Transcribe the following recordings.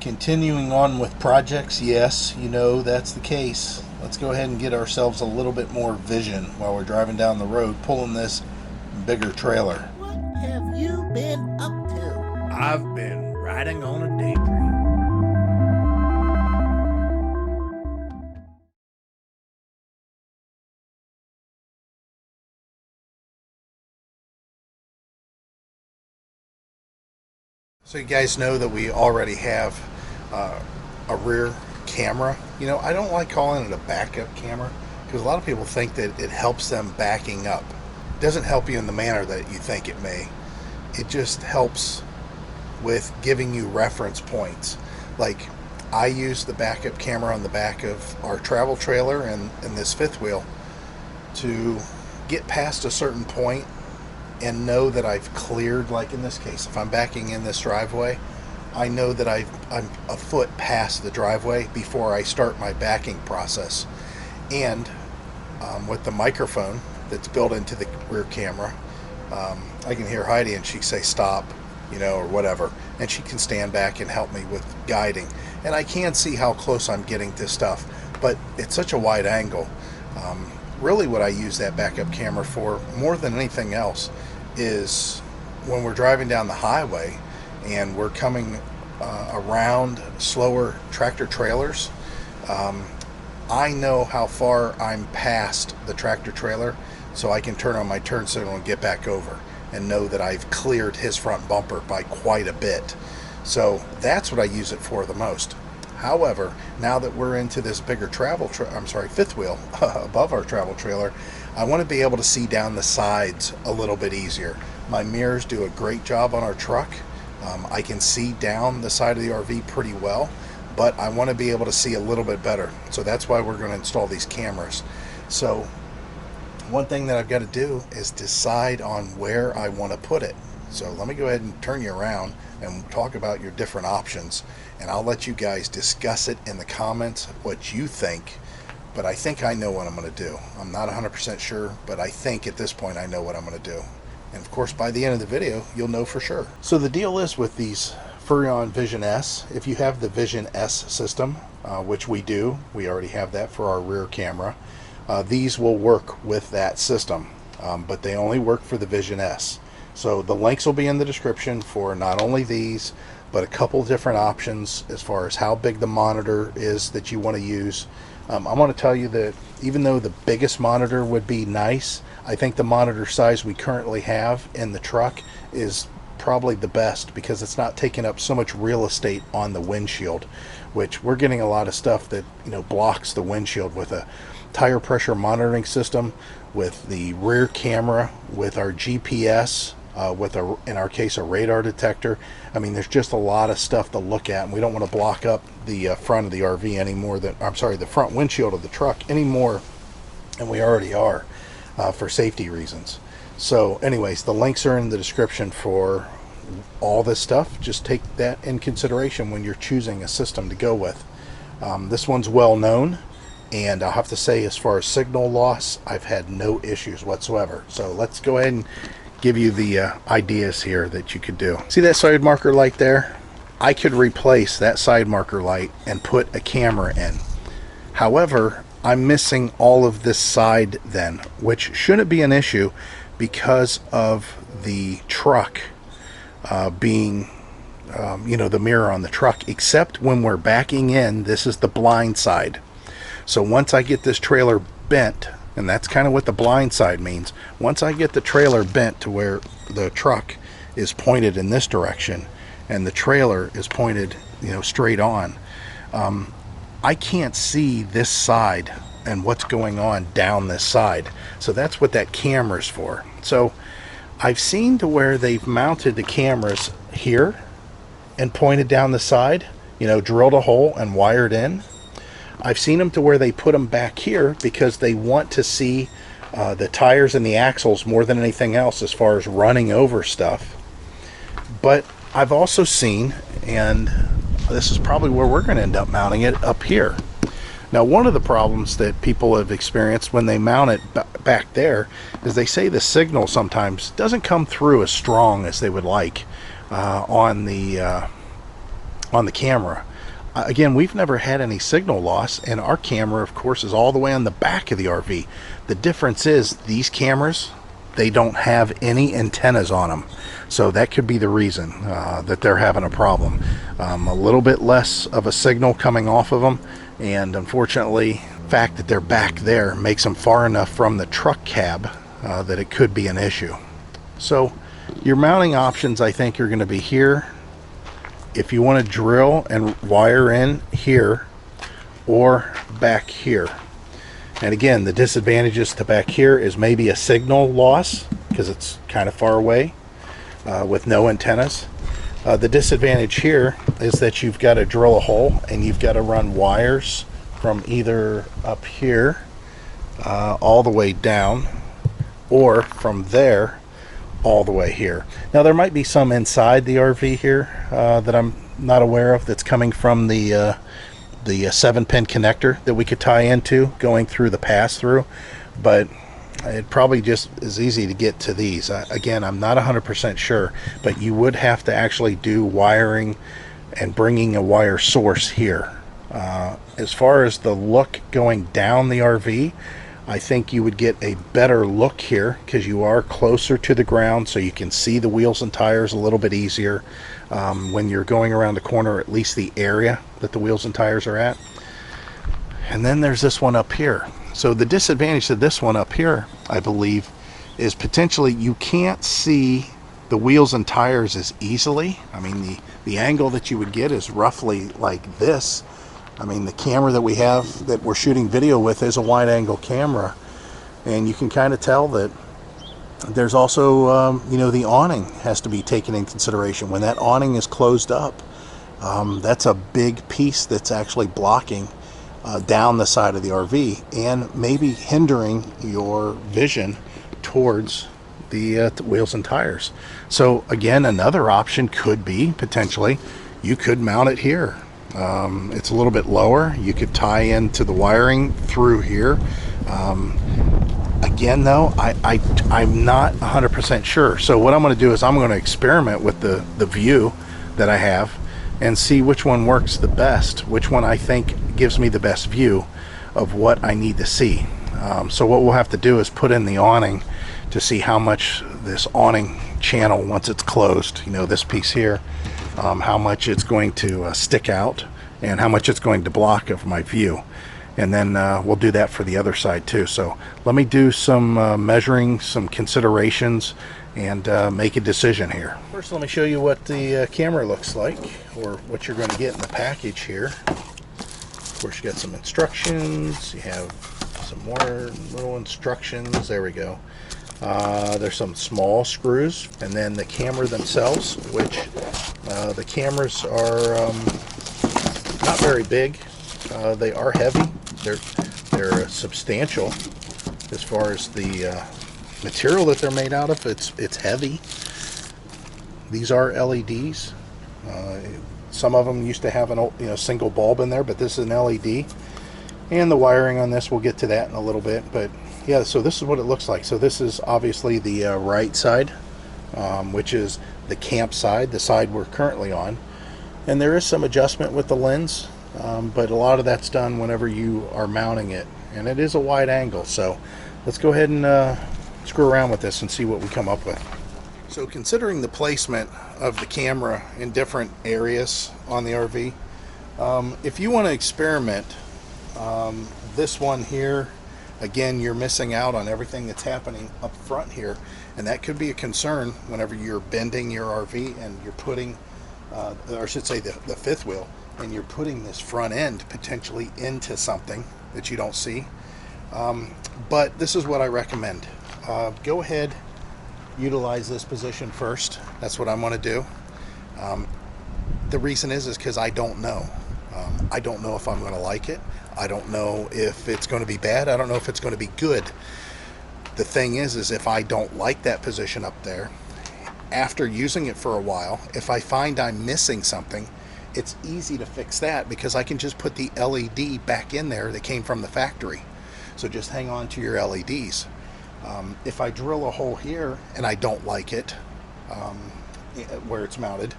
Continuing on with projects, yes, you know that's the case. Let's go ahead and get ourselves a little bit more vision while we're driving down the road pulling this bigger trailer. What have you been up to? I've been riding on a daydream. So you guys know that we already have a rear camera. You know, I don't like calling it a backup camera because a lot of people think that it helps them backing up. It doesn't help you in the manner that you think it may. It just helps with giving you reference points. Like, I use the backup camera on the back of our travel trailer and this fifth wheel to get past a certain point and know that I've cleared, like in this case, if I'm backing in this driveway, I know that I'm a foot past the driveway before I start my backing process. And with the microphone that's built into the rear camera, I can hear Heidi and she say stop, you know, or whatever, and she can stand back and help me with guiding. And I can see how close I'm getting to stuff, but it's such a wide angle. Really what I use that backup camera for more than anything else is when we're driving down the highway and we're coming around slower tractor trailers. I know how far I'm past the tractor trailer, so I can turn on my turn signal and get back over and know that I've cleared his front bumper by quite a bit. So that's what I use it for the most. However, now that we're into this bigger fifth wheel above our travel trailer, I want to be able to see down the sides a little bit easier. My mirrors do a great job on our truck. I can see down the side of the RV pretty well, but I want to be able to see a little bit better. So that's why we're going to install these cameras. So one thing that I've got to do is decide on where I want to put it. So let me go ahead and turn you around and talk about your different options, and I'll let you guys discuss it in the comments what you think. But I think I know what I'm going to do. I'm not 100% sure, but I think at this point I know what I'm going to do. And of course, by the end of the video, you'll know for sure. So the deal is with these Furrion Vision S, if you have the Vision S system, which we do, we already have that for our rear camera, these will work with that system, but they only work for the Vision S. So the links will be in the description for not only these, but a couple different options as far as how big the monitor is that you want to use. I want to tell you that even though the biggest monitor would be nice, I think the monitor size we currently have in the truck is probably the best because it's not taking up so much real estate on the windshield, which we're getting a lot of stuff that, you know, blocks the windshield with a tire pressure monitoring system, with the rear camera, with our GPS, with in our case a radar detector. I mean, there's just a lot of stuff to look at, and we don't want to block up the front of the RV any more than, I'm sorry, the front windshield of the truck any more than we already are, for safety reasons. So anyways, the links are in the description for all this stuff. Just take that in consideration when you're choosing a system to go with. This one's well known, and I'll have to say, as far as signal loss, I've had no issues whatsoever. So let's go ahead and give you the ideas here that you could do. See that side marker light there? I could replace that side marker light and put a camera in. However, I'm missing all of this side then, which shouldn't be an issue because of the truck being you know, the mirror on the truck, except when we're backing in. This is the blind side. So once I get this trailer bent, and that's kind of what the blind side means, once I get the trailer bent to where the truck is pointed in this direction and the trailer is pointed, you know, straight on, I can't see this side and what's going on down this side. So that's what that camera's for. So I've seen to where they've mounted the cameras here and pointed down the side, you know, drilled a hole and wired in. I've seen them to where they put them back here because they want to see the tires and the axles more than anything else as far as running over stuff. But I've also seen, and this is probably where we're going to end up mounting it, up here. Now, one of the problems that people have experienced when they mount it back there is they say the signal sometimes doesn't come through as strong as they would like on the camera. Again, we've never had any signal loss, and our camera, of course, is all the way on the back of the RV. The difference is these cameras, they don't have any antennas on them, so that could be the reason that they're having a problem. A little bit less of a signal coming off of them, and unfortunately, the fact that they're back there makes them far enough from the truck cab that it could be an issue. So your mounting options, I think, are going to be here. If you want to drill and wire in here or back here. And again, the disadvantages to back here is maybe a signal loss because it's kind of far away with no antennas. The disadvantage here is that you've got to drill a hole and you've got to run wires from either up here all the way down, or from there all the way here. Now there might be some inside the RV here that I'm not aware of that's coming from the 7-pin connector that we could tie into going through the pass-through, but it probably just is easy to get to these. Again, I'm not 100% sure, but you would have to actually do wiring and bringing a wire source here. As far as the look going down the RV, I think you would get a better look here because you are closer to the ground, so you can see the wheels and tires a little bit easier when you're going around the corner, at least the area that the wheels and tires are at. And then there's this one up here. So the disadvantage to this one up here, I believe, is potentially you can't see the wheels and tires as easily. I mean, the angle that you would get is roughly like this. I mean, the camera that we have that we're shooting video with is a wide angle camera, and you can kind of tell that there's also you know, the awning has to be taken in consideration. When that awning is closed up, that's a big piece that's actually blocking down the side of the RV and maybe hindering your vision towards the wheels and tires. So again, another option could be potentially you could mount it here. It's a little bit lower. You could tie into the wiring through here. Again, though, I'm not 100% sure. So what I'm going to do is I'm going to experiment with the view that I have and see which one works the best, which one I think gives me the best view of what I need to see. So what we'll have to do is put in the awning to see how much this awning channel, once it's closed, you know, this piece here, how much it's going to stick out and how much it's going to block of my view. And then we'll do that for the other side too. So let me do some measuring, some considerations, and make a decision here. First, let me show you what the camera looks like, or what you're going to get in the package here. Of course, you got some instructions. You have some more little instructions. There we go. There's some small screws, and then the camera themselves, which the cameras are not very big. They are heavy. They're substantial as far as the material that they're made out of. It's heavy. These are LEDs. Some of them used to have an single bulb in there, but this is an LED. And the wiring on this, we'll get to that in a little bit, but yeah, so this is what it looks like. So this is obviously the right side, which is the camp side, the side we're currently on. And there is some adjustment with the lens, but a lot of that's done whenever you are mounting it. And it is a wide angle, so let's go ahead and screw around with this and see what we come up with. So considering the placement of the camera in different areas on the RV, if you want to experiment, this one here, again, you're missing out on everything that's happening up front here, and that could be a concern whenever you're bending your RV and you're putting, or I should say the fifth wheel, and you're putting this front end potentially into something that you don't see. But this is what I recommend. Go ahead, utilize this position first. That's what I'm going to do. The reason is because I don't know. I don't know if I'm going to like it. I don't know if it's going to be bad. I don't know if it's going to be good. The thing is if I don't like that position up there, after using it for a while, if I find I'm missing something, it's easy to fix that because I can just put the LED back in there that came from the factory. So just hang on to your LEDs. If I drill a hole here and I don't like it, where it's mounted,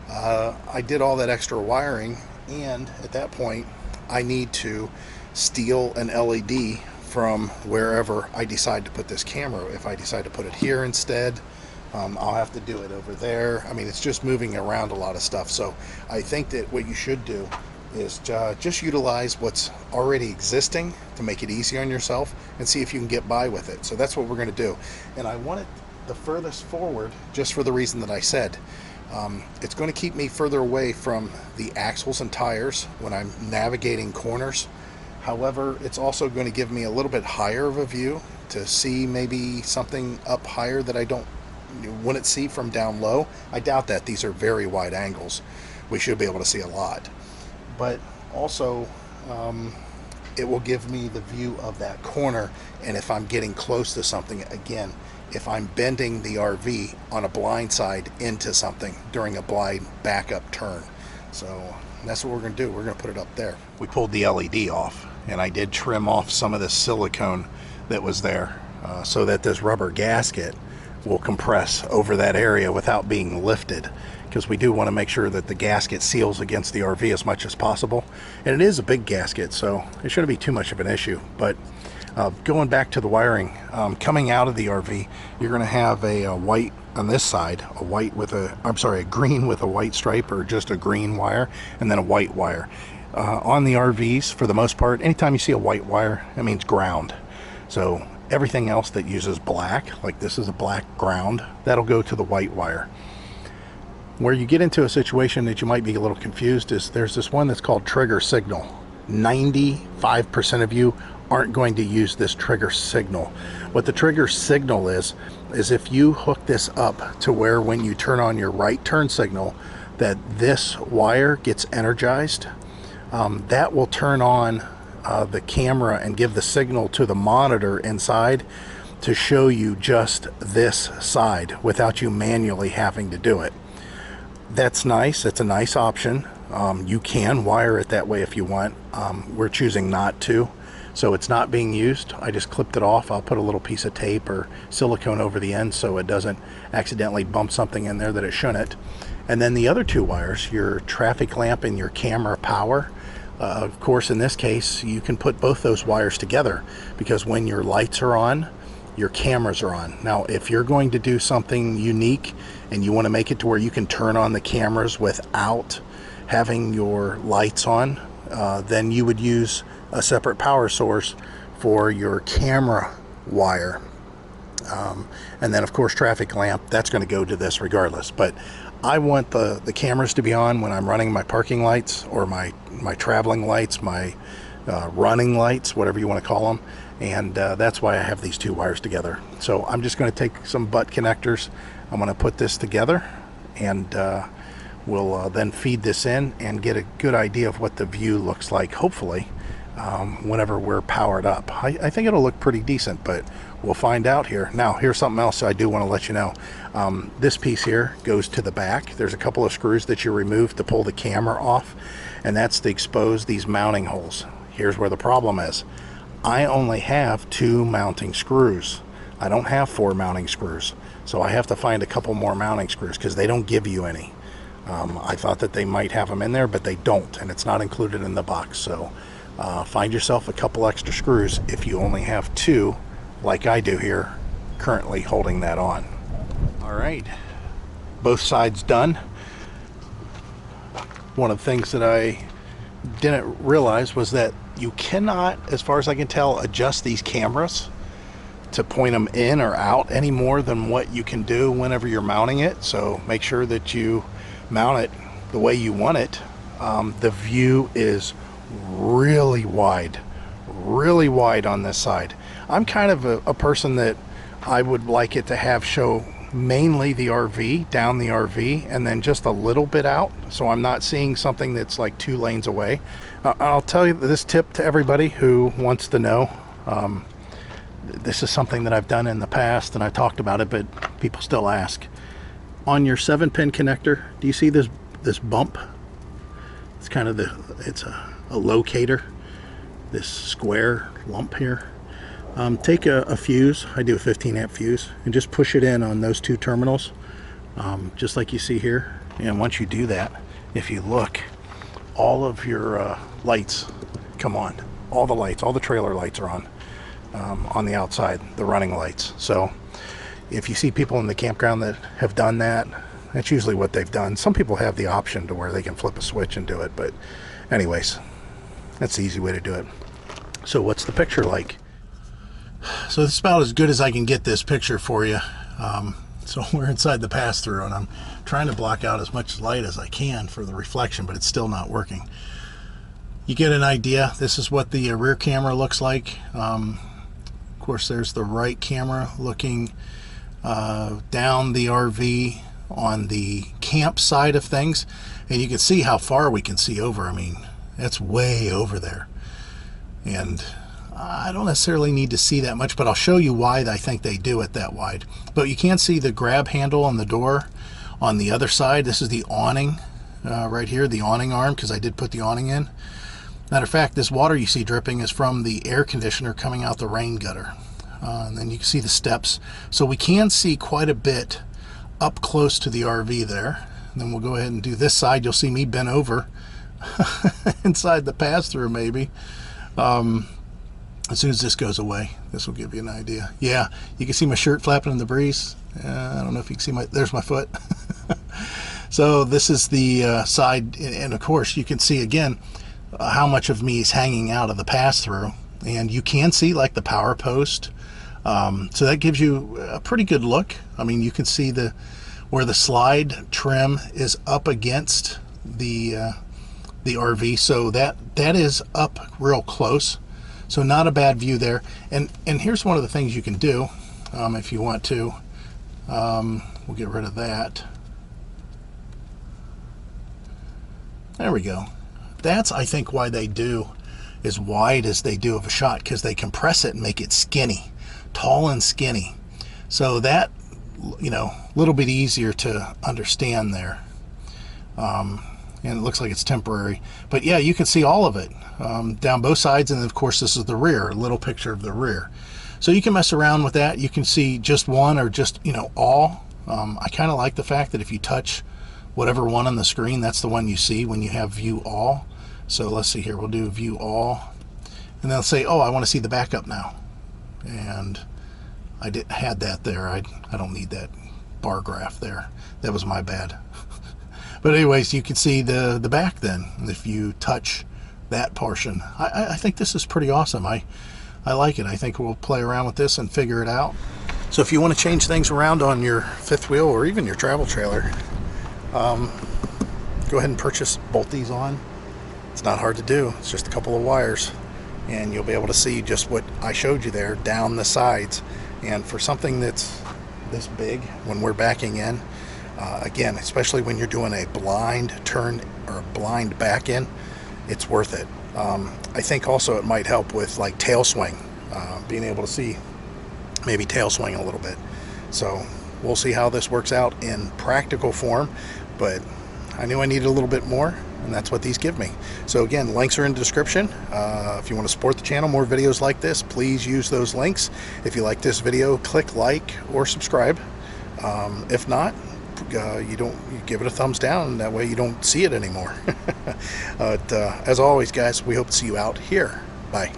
I did all that extra wiring And at that point, I need to steal an LED from wherever I decide to put this camera. If I decide to put it here instead, I'll have to do it over there. I mean, it's just moving around a lot of stuff. So I think that what you should do is just utilize what's already existing to make it easy on yourself and see if you can get by with it. So that's what we're going to do. And I want it the furthest forward just for the reason that I said. It's going to keep me further away from the axles and tires when I'm navigating corners. However, it's also going to give me a little bit higher of a view to see maybe something up higher that I wouldn't see from down low. I doubt that. These are very wide angles. We should be able to see a lot. But also, it will give me the view of that corner, and if I'm getting close to something, again, if I'm bending the RV on a blind side into something during a blind backup turn. So that's what we're going to do. We're going to put it up there. We pulled the LED off, and I did trim off some of the silicone that was there so that this rubber gasket will compress over that area without being lifted, because we do want to make sure that the gasket seals against the RV as much as possible. And it is a big gasket, so it shouldn't be too much of an issue. But going back to the wiring, coming out of the RV, you're going to have a white on this side, a green with a white stripe, or just a green wire, and then a white wire. On the RVs, for the most part, anytime you see a white wire, that means ground. So everything else that uses black, like this is a black ground, that'll go to the white wire. Where you get into a situation that you might be a little confused is there's this one that's called trigger signal. 95% of you aren't going to use this trigger signal. What the trigger signal is if you hook this up to where when you turn on your right turn signal that this wire gets energized, that will turn on the camera and give the signal to the monitor inside to show you just this side without you manually having to do it. That's nice. It's a nice option. You can wire it that way if you want. We're choosing not to, so it's not being used. I just clipped it off. I'll put a little piece of tape or silicone over the end so it doesn't accidentally bump something in there that it shouldn't. And then the other two wires, your traffic lamp and your camera power, of course in this case you can put both those wires together, because when your lights are on, your cameras are on. Now if you're going to do something unique and you want to make it to where you can turn on the cameras without having your lights on, then you would use a separate power source for your camera wire. And then of course traffic lamp, that's going to go to this regardless. But I want the cameras to be on when I'm running my parking lights or my traveling lights, my running lights, whatever you want to call them. And that's why I have these two wires together. So I'm just going to take some butt connectors. I'm going to put this together, and we'll then feed this in and get a good idea of what the view looks like, hopefully, whenever we're powered up. I think it'll look pretty decent, but we'll find out here. Now, here's something else I do want to let you know. This piece here goes to the back. There's a couple of screws that you remove to pull the camera off, and that's to expose these mounting holes. Here's where the problem is. I only have 2 mounting screws. I don't have 4 mounting screws. So I have to find a couple more mounting screws because they don't give you any. I thought that they might have them in there, but they don't, and it's not included in the box. So find yourself a couple extra screws if you only have 2, like I do here, currently holding that on. All right, both sides done. One of the things that I didn't realize was that you cannot, as far as I can tell, adjust these cameras to point them in or out any more than what you can do whenever you're mounting it. So make sure that you mount it the way you want it. The view is really wide on this side. I'm kind of a person that I would like it to have show mainly the RV, down the RV, and then just a little bit out, so I'm not seeing something that's like 2 lanes away. I'll tell you this tip to everybody who wants to know. This is something that I've done in the past, and I talked about it, but people still ask. On your 7-pin connector, do you see this bump? It's kind of it's a locator, this square lump here. Take a fuse, I do a 15-amp fuse, and just push it in on those 2 terminals, just like you see here. And once you do that, if you look, all of your lights come on. All the lights, all the trailer lights are on the outside, the running lights. So if you see people in the campground that have done that, that's usually what they've done. Some people have the option to where they can flip a switch and do it, but anyways, that's the easy way to do it. So what's the picture like? So this is about as good as I can get this picture for you. So we're inside the pass-through, and I'm trying to block out as much light as I can for the reflection, but it's still not working. You get an idea. This is what the rear camera looks like. Of course, there's the right camera looking down the RV on the camp side of things, and you can see how far we can see over. I mean, that's way over there, and I don't necessarily need to see that much, but I'll show you why I think they do it that wide. But you can see the grab handle on the door on the other side. This is the awning right here, the awning arm, because I did put the awning in. Matter of fact, this water you see dripping is from the air conditioner coming out the rain gutter. And then you can see the steps. So we can see quite a bit up close to the RV there. And then we'll go ahead and do this side. You'll see me bent over inside the pass-through maybe. As soon as this goes away, this will give you an idea. Yeah, you can see my shirt flapping in the breeze. I don't know if you can see there's my foot. So this is the side, and of course you can see again how much of me is hanging out of the pass-through, and you can see like the power post. So that gives you a pretty good look. I mean, you can see where the slide trim is up against the RV, so that is up real close. So not a bad view there. And here's one of the things you can do if you want to. We'll get rid of that. There we go. That's, I think, why they do as wide as they do of a shot, because they compress it and make it skinny, tall and skinny. So that, you know, a little bit easier to understand there. And it looks like it's temporary, but yeah, you can see all of it down both sides. And of course, this is the rear, a little picture of the rear. So you can mess around with that. You can see just one or just, you know, all. I kind of like the fact that if you touch whatever one on the screen, that's the one you see when you have view all. So let's see here, we'll do view all, and they'll say, oh, I want to see the backup now. And I had that there. I don't need that bar graph there. That was my bad. But anyways, you can see the back then if you touch that portion. I think this is pretty awesome. I like it. I think we'll play around with this and figure it out. So if you want to change things around on your fifth wheel or even your travel trailer, go ahead and bolt these on. It's not hard to do. It's just a couple of wires, and you'll be able to see just what I showed you there down the sides. And for something that's this big, when we're backing in, again, especially when you're doing a blind turn or a blind back in, it's worth it. I think also it might help with like tail swing, being able to see maybe tail swing a little bit. So we'll see how this works out in practical form, but I knew I needed a little bit more, and that's what these give me. So again, links are in the description. If you want to support the channel, more videos like this, please use those links. If you like this video, click like or subscribe. If not, you give it a thumbs down, that way you don't see it anymore. But as always, guys, we hope to see you out here. Bye.